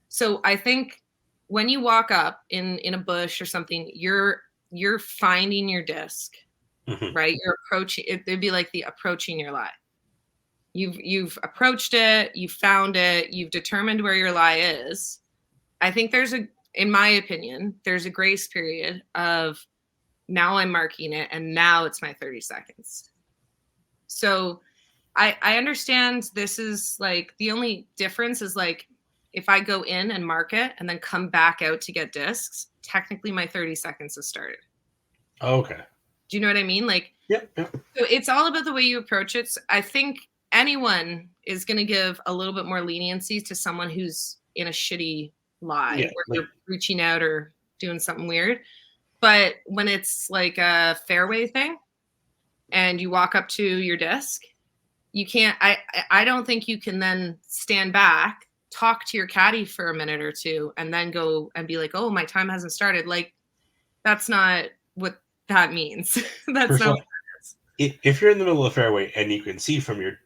So I think when you walk up in a bush or something, you're finding your disc, right? You're approaching it. It'd be like the approaching your lie. You've approached it, you found it, you've determined where your lie is. I think in my opinion, there's a grace period of, now I'm marking it, and now it's my 30 seconds. So I understand this is like, the only difference is like, if I go in and mark it and then come back out to get discs, technically my 30 seconds has started. Okay. Do you know what I mean? Like, yep. So it's all about the way you approach it. So I think anyone is going to give a little bit more leniency to someone who's in a shitty lie, where they're reaching out or doing something weird. But when it's like a fairway thing and you walk up to your disc, you can't, I don't think you can then stand back, talk to your caddy for a minute or two, and then go and be like, oh, my time hasn't started. Like, that's not what that means. That's not what that is. If you're in the middle of the fairway and you can see from your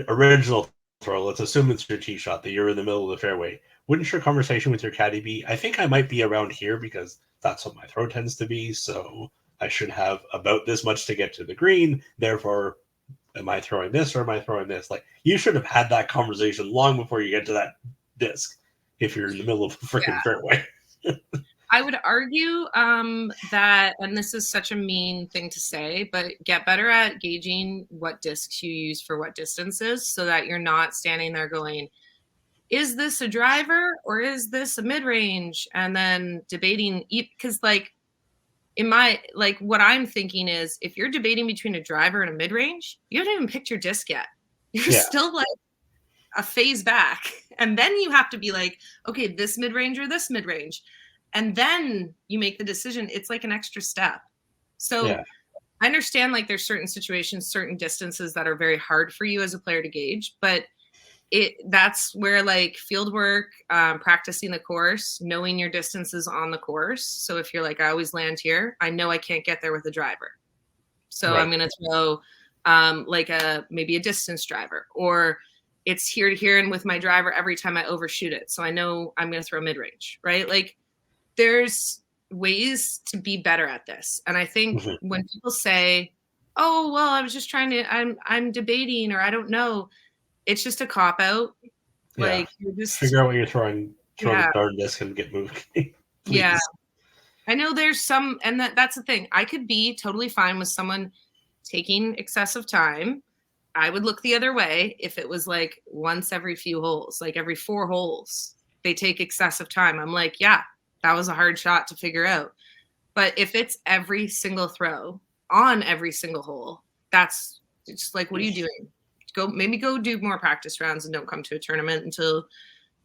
original throw, let's assume it's your tee shot, that you're in the middle of the fairway, wouldn't your conversation with your caddy be, I think I might be around here because that's what my throw tends to be, so I should have about this much to get to the green, therefore am I throwing this or am I throwing this? Like, you should have had that conversation long before you get to that disc if you're in the middle of a freaking fairway. I would argue that, and this is such a mean thing to say, but get better at gauging what discs you use for what distances, so that you're not standing there going, is this a driver or is this a mid-range? And then debating, because like, what I'm thinking is, if you're debating between a driver and a mid-range, you haven't even picked your disc yet. You're still like a phase back. And then you have to be like, okay, this mid-range or this mid-range. And then you make the decision. It's like an extra step. So I understand, like, there's certain situations, certain distances that are very hard for you as a player to gauge, but that's where, like, field work, practicing the course, knowing your distances on the course. So if you're like, I always land here, I know I can't get there with a driver. So I'm going to throw maybe a distance driver, or it's here to here and with my driver every time I overshoot it. So I know I'm going to throw mid-range, right? Like, there's ways to be better at this. And I think Mhm. when people say, "Oh, well, I was just trying to, I'm debating, or I don't know," it's just a cop out. Yeah. Like you're just, Figure out what you're throwing. Throw the yeah, darn disc and get moving, yeah. please. I know there's some, and that's the thing. I could be totally fine with someone taking excessive time. I would look the other way if it was like once every few holes, like every 4 holes, they take excessive time. I'm like, yeah, that was a hard shot to figure out. But if it's every single throw on every single hole, that's just like, what are you doing? Maybe go do more practice rounds and don't come to a tournament until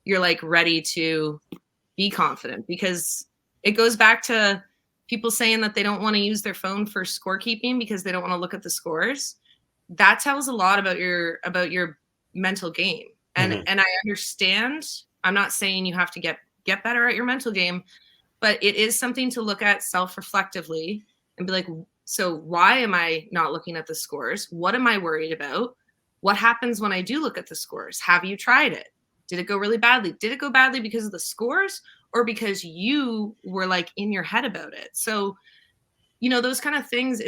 you're like ready to be confident, because it goes back to people saying that they don't want to use their phone for scorekeeping because they don't want to look at the scores. That tells a lot about your mental game. And Mhm. I understand, I'm not saying you have to get better at your mental game, but it is something to look at self-reflectively and be like, so why am I not looking at the scores? What am I worried about? What happens when I do look at the scores? Have you tried it? Did it go really badly? Did it go badly because of the scores, or because you were like in your head about it? So, those kind of things,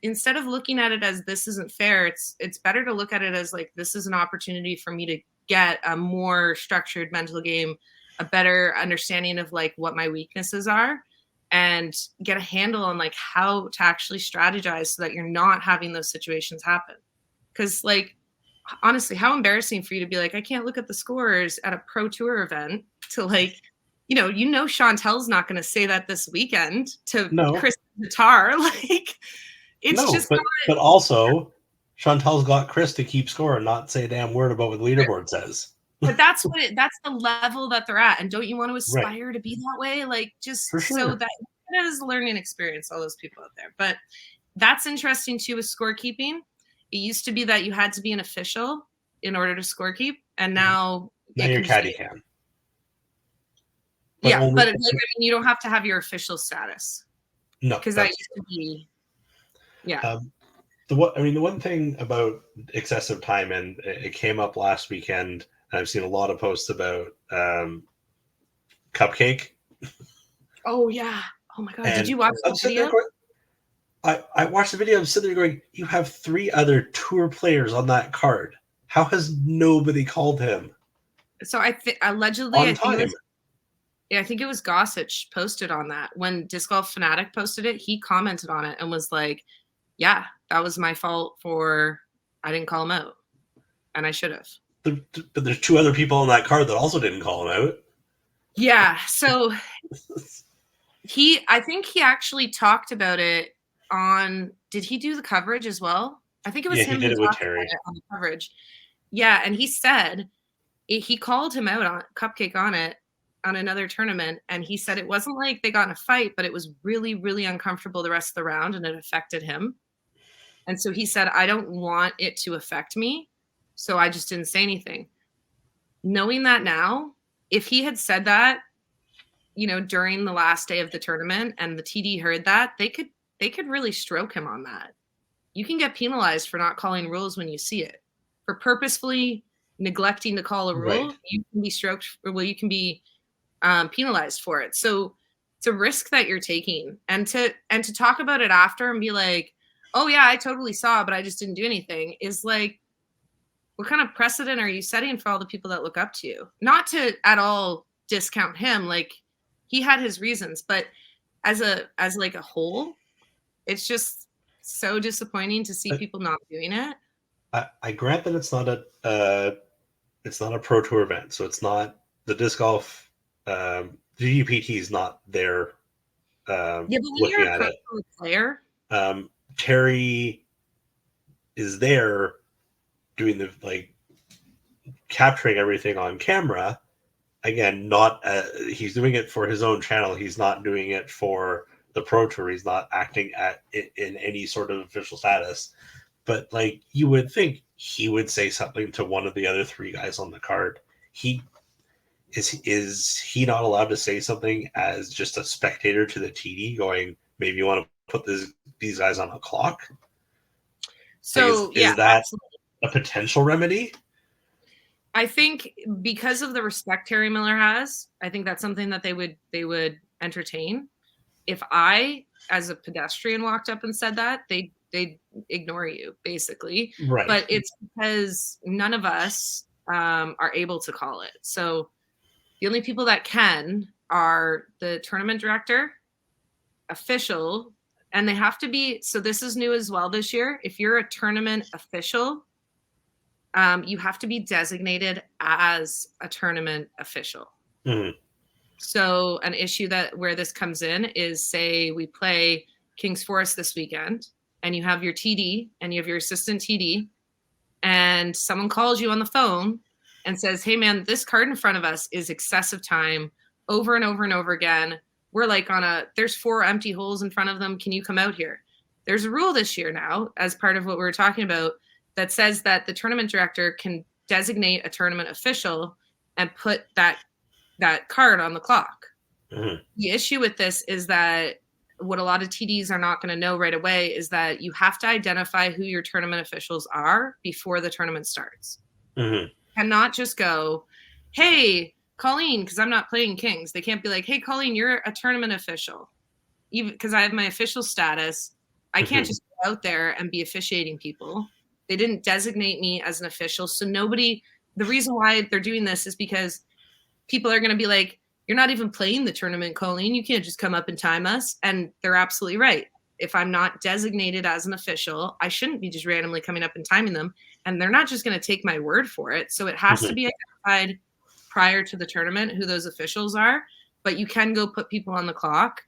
instead of looking at it as this isn't fair, it's better to look at it as like, this is an opportunity for me to get a more structured mental game, a better understanding of like what my weaknesses are, and get a handle on like how to actually strategize so that you're not having those situations happen. Because like, honestly, how embarrassing for you to be like, I can't look at the scores at a pro tour event, to like, Chantel's not going to say that this weekend to No, Chris Guitar. Like, it's no, just but also, Chantal's got Chris to keep score and not say a damn word about what the not. leaderboard says. But that's the level that they're at. And don't you want to Right, aspire to be that way? Like, for just so sure. that it is a learning experience, all those people out there. But that's interesting too with scorekeeping. It used to be that you had to be an official in order to scorekeep, and Mhm. now Now it your can just caddy be. can, but Yeah, only but like, I mean, you don't have to have your official status, no. because that That's used to be, yeah. um, the one thing about excessive time, and it came up last weekend, and I've seen a lot of posts about Cupcake, Oh yeah. Oh my god. Did and you watch I'm the sitting there video? going, I watched the video. I'm sitting there going, you have 3 other tour players on that card. How has nobody called him So I think allegedly, on time? I think it was Gossage posted on that. When Disc Golf Fanatic posted it, he commented on it and was like, "Yeah, that was my fault for I didn't call him out, and I should have." But there's 2 other people on that card that also didn't call him out. Yeah. So I think he actually talked about it on. Did he do the coverage as well? I think it was Yeah, he him who did it with talked about Terry. it on the coverage. Yeah, and he said he called him out on Cupcake on it on another tournament, and he said it wasn't like they got in a fight, but it was really, really uncomfortable the rest of the round, and it affected him. And so he said, I don't want it to affect me, so I just didn't say anything. Knowing that now, if he had said that, during the last day of the tournament and the TD heard that, they could really stroke him on that. You can get penalized for not calling rules when you see it. For purposefully neglecting to call a Right. rule, you can be stroked, or well, you can be penalized for it. So it's a risk that you're taking, and to talk about it after and be like, "Oh yeah, I totally saw, but I just didn't do anything," is like, what kind of precedent are you setting for all the people that look up to you? Not to at all discount him, like he had his reasons, but as like a whole, it's just so disappointing to see I, people not doing it. I grant that it's not a pro tour event, so it's not the disc golf. GGPT is not there Yeah, but when looking you're a at pro it. player, Terry is there doing the like capturing everything on camera. Again, not he's doing it for his own channel. He's not doing it for the pro tour. He's not acting in any sort of official status. But like you would think he would say something to one of the other 3 guys on the card. He is he not allowed to say something as just a spectator to the TD going, maybe you want to put these guys on a clock? Like so yeah, is that absolutely. a potential remedy? I think because of the respect Terry Miller has, I think that's something that they would entertain. if I, as a pedestrian, walked up and said that, they'd ignore you, basically. Right. But it's because none of us are able to call it. So the only people that can are the tournament director, official, and they have to be, so this is new as well this year. If you're a tournament official, you have to be designated as a tournament official. Mm-hmm. So an issue that where this comes in is, say we play King's Forest this weekend and you have your TD and you have your assistant TD, and someone calls you on the phone and says, hey man, this card in front of us is excessive time over and over and over again. We're like there's 4 empty holes in front of them. Can you come out here? There's a rule this year now, as part of what we were talking about, that says that the tournament director can designate a tournament official and put that card on the clock. Mm-hmm. The issue with this is that what a lot of TDs are not going to know right away is that you have to identify who your tournament officials are before the tournament starts. Mm-hmm. Cannot just go, hey, Colleen, because I'm not playing Kings. They can't be like, hey, Colleen, you're a tournament official. Even because I have my official status, I can't just go out there and be officiating people. They didn't designate me as an official. So the reason why they're doing this is because people are going to be like, you're not even playing the tournament, Colleen. You can't just come up and time us. And they're absolutely right. If I'm not designated as an official, I shouldn't be just randomly coming up and timing them. And they're not just going to take my word for it. So it has to be identified prior to the tournament who those officials are. But you can go put people on the clock,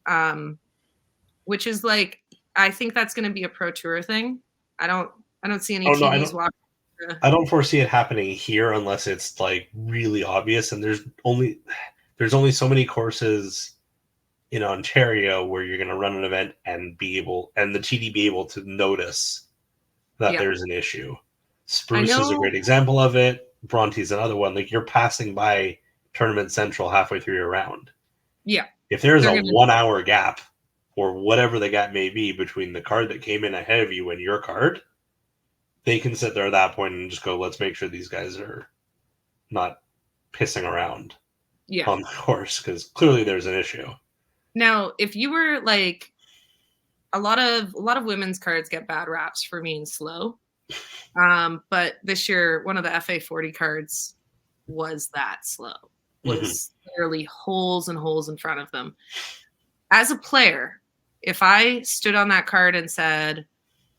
which is like, I think that's going to be a pro tour thing. I don't see any TVs walking. I don't foresee it happening here unless it's like really obvious, and there's only so many courses in Ontario where you're going to run an event and the TD be able to notice that there's an issue. Spruce is a great example of it. Bronte's another one. Like, you're passing by Tournament Central halfway through your round. Yeah. If there's a 1 hour gap or whatever the gap may be between the card that came in ahead of you and your card, they can sit there at that point and just go, let's make sure these guys are not pissing around on the course, because clearly there's an issue. Now, if you were like, a lot of women's cards get bad raps for being slow. But this year, one of the FA 40 cards was that slow. Was literally holes and holes in front of them. As a player, if I stood on that card and said,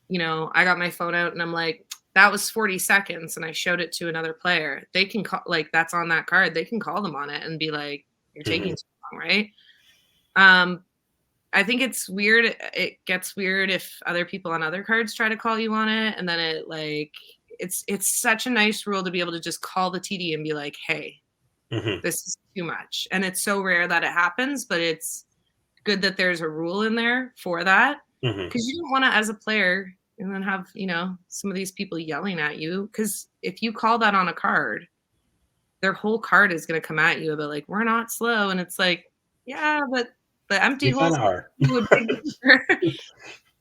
I got my phone out and I'm like, that was 40 seconds, and I showed it to another player, they can call, like, that's on that card. They can call them on it and be like, you're taking too long, right? I think it's weird. It gets weird if other people on other cards try to call you on it, and then it's such a nice rule to be able to just call the TD and be like, hey, this is too much. And it's so rare that it happens, but it's good that there's a rule in there for that, because you don't want to, as a player, and then have, some of these people yelling at you, because if you call that on a card, their whole card is going to come at you about like, we're not slow. And it's like, yeah, but the empty holes would be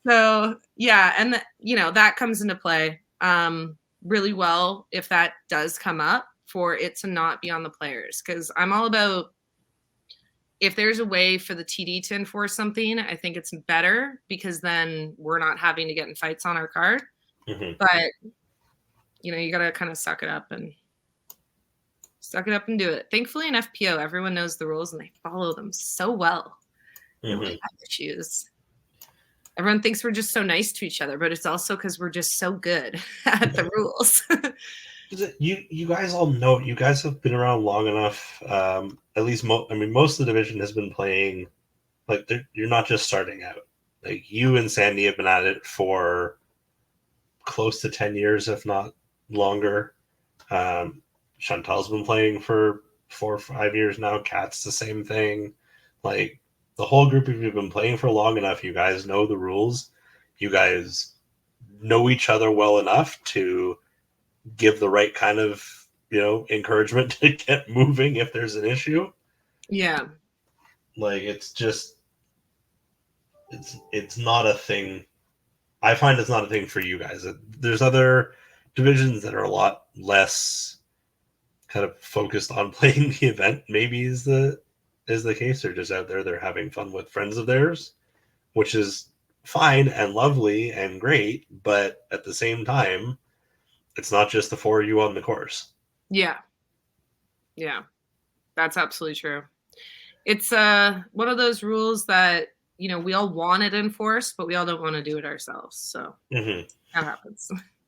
so yeah. And that comes into play really well if that does come up, for it to not be on the players. Because I'm all about, if there's a way for the TD to enforce something, I think it's better, because then we're not having to get in fights on our card. But you got to kind of suck it up and do it. Thankfully in FPO, everyone knows the rules and they follow them so well. Nobody has issues. Everyone thinks we're just so nice to each other, but it's also because we're just so good at the rules. You guys all know, you guys have been around long enough. At least most of the division has been playing. Like, you're not just starting out. Like, you and Sandy have been at it for close to 10 years, if not longer. Chantal's been playing for 4 or 5 years now. Kat's the same thing. Like, the whole group of you have been playing for long enough. You guys know the rules. You guys know each other well enough to give the right kind of, encouragement to get moving if there's an issue. Yeah. Like, it's just, it's not a thing. I find it's not a thing for you guys. There's other divisions that are a lot less kind of focused on playing the event, maybe is the is the case. They're just out there, they're having fun with friends of theirs, which is fine and lovely and great, but at the same time, it's not just the four of you on the course. Yeah. Yeah. That's absolutely true. It's one of those rules that, we all want it enforced, but we all don't want to do it ourselves. So Mm-hmm. that happens.